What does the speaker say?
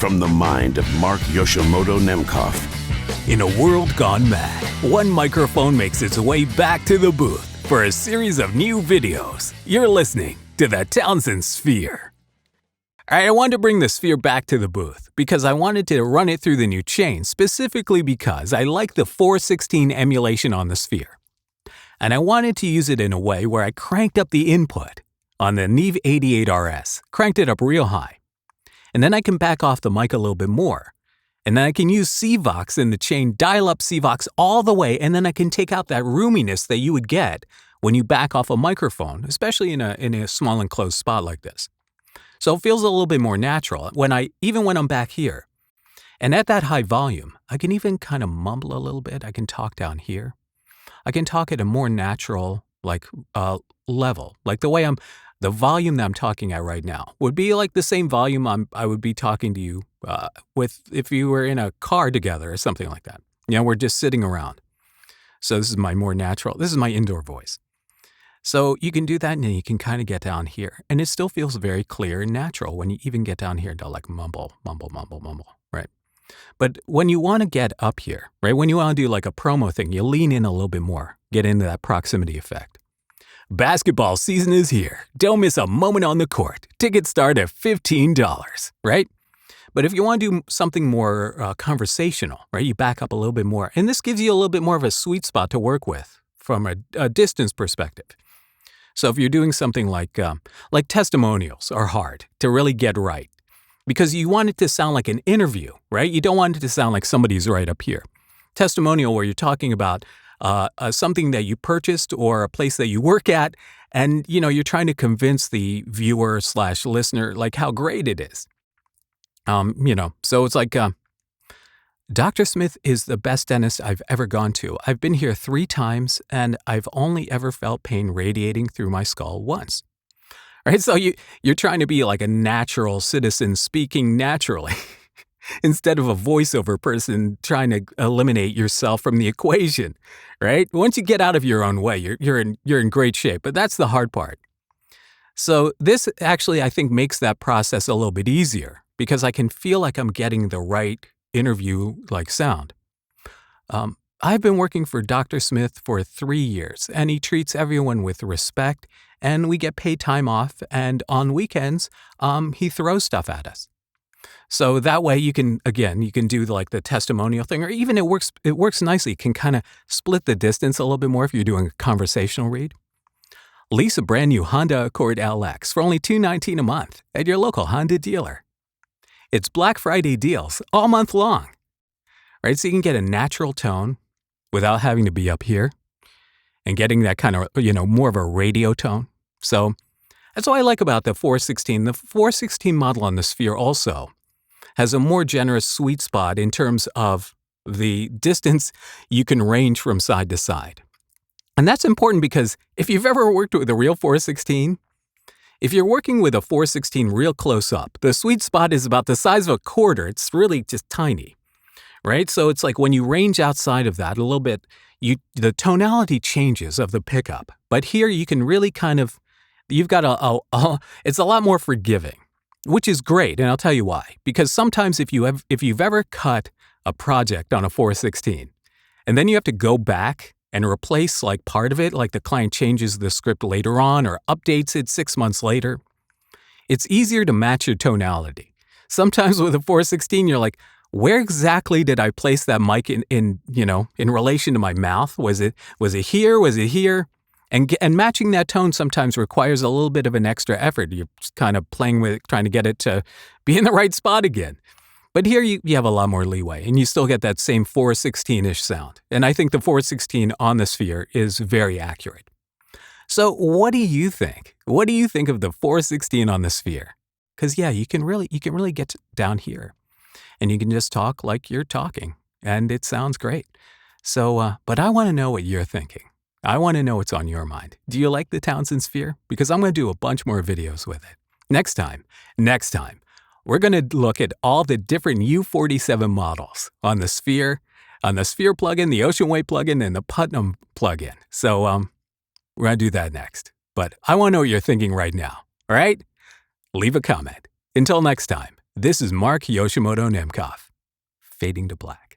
From the mind of Mark Yoshimoto Nemkov. In a world gone mad, one microphone makes its way back to the booth for a series of new videos. You're listening to the Townsend Sphere. Alright, I wanted to bring the Sphere back to the booth because I wanted to run it through the new chain, specifically because I like the 416 emulation on the Sphere. And I wanted to use it in a way where I cranked up the input on the Neve 88RS, cranked it up real high. And then I can back off the mic a little bit more. And then I can use CVOX in the chain, dial up CVOX all the way, and then I can take out that roominess that you would get when you back off a microphone, especially in a small enclosed spot like this. So it feels a little bit more natural even when I'm back here. And at that high volume, I can even kind of mumble a little bit. I can talk down here. I can talk at a more natural level, like the volume that I'm talking at right now would be like the same volume I would be talking to you with if you were in a car together or something like that. We're just sitting around. So this is my indoor voice. So you can do that and then you can kind of get down here. And it still feels very clear and natural when you even get down here to like mumble, right? But when you want to get up here, right, when you want to do like a promo thing, you lean in a little bit more, get into that proximity effect. Basketball season is here. Don't miss a moment on the court. Tickets start at $15, right? But if you want to do something more conversational, right, you back up a little bit more. And this gives you a little bit more of a sweet spot to work with from a distance perspective. So if you're doing something like testimonials are hard to really get right because you want it to sound like an interview, right? You don't want it to sound like somebody's right up here. Testimonial where you're talking about something that you purchased or a place that you work at, and you're trying to convince the viewer/listener like how great it is. So it's like Dr. Smith is the best dentist I've ever gone to. I've been here 3 times, and I've only ever felt pain radiating through my skull once. Right? So you're trying to be like a natural citizen speaking naturally. Instead of a voiceover person trying to eliminate yourself from the equation, right? Once you get out of your own way, you're in great shape, but that's the hard part. So this actually, I think, makes that process a little bit easier because I can feel like I'm getting the right interview-like sound. I've been working for Dr. Smith for 3 years, and he treats everyone with respect, and we get paid time off, and on weekends, he throws stuff at us. So that way you can do like the testimonial thing, or even it works nicely. You can kind of split the distance a little bit more if you're doing a conversational read. Lease a brand new Honda Accord LX for only $219 a month at your local Honda dealer. It's Black Friday deals all month long, right? So you can get a natural tone without having to be up here and getting that kind of, more of a radio tone. So that's what I like about the 416. The 416 model on the Sphere also has a more generous sweet spot in terms of the distance you can range from side to side. And that's important because if you've ever worked with a real 416, if you're working with a 416 real close up, the sweet spot is about the size of a quarter. It's really just tiny, right? So it's like when you range outside of that a little bit, the tonality changes of the pickup. But here you can really you've got it's a lot more forgiving. Which is great, and I'll tell you why. Because sometimes if you've ever cut a project on a 416, and then you have to go back and replace like part of it, like the client changes the script later on or updates it 6 months later, it's easier to match your tonality. Sometimes with a 416, you're like, where exactly did I place that mic in relation to my mouth? Was it here? Was it here? And matching that tone sometimes requires a little bit of an extra effort. You're just kind of playing with it, trying to get it to be in the right spot again. But here you have a lot more leeway, and you still get that same 416-ish sound. And I think the 416 on the Sphere is very accurate. So what do you think? What do you think of the 416 on the Sphere? Because you can really get down here, and you can just talk like you're talking, and it sounds great. So, but I want to know what you're thinking. I want to know what's on your mind. Do you like the Townsend Sphere? Because I'm going to do a bunch more videos with it. Next time, we're going to look at all the different U47 models on the Sphere plugin, the Ocean Way plugin, and the Putnam plugin. So we're going to do that next. But I want to know what you're thinking right now. All right? Leave a comment. Until next time, This is Mark Yoshimoto Nemkov, fading to black.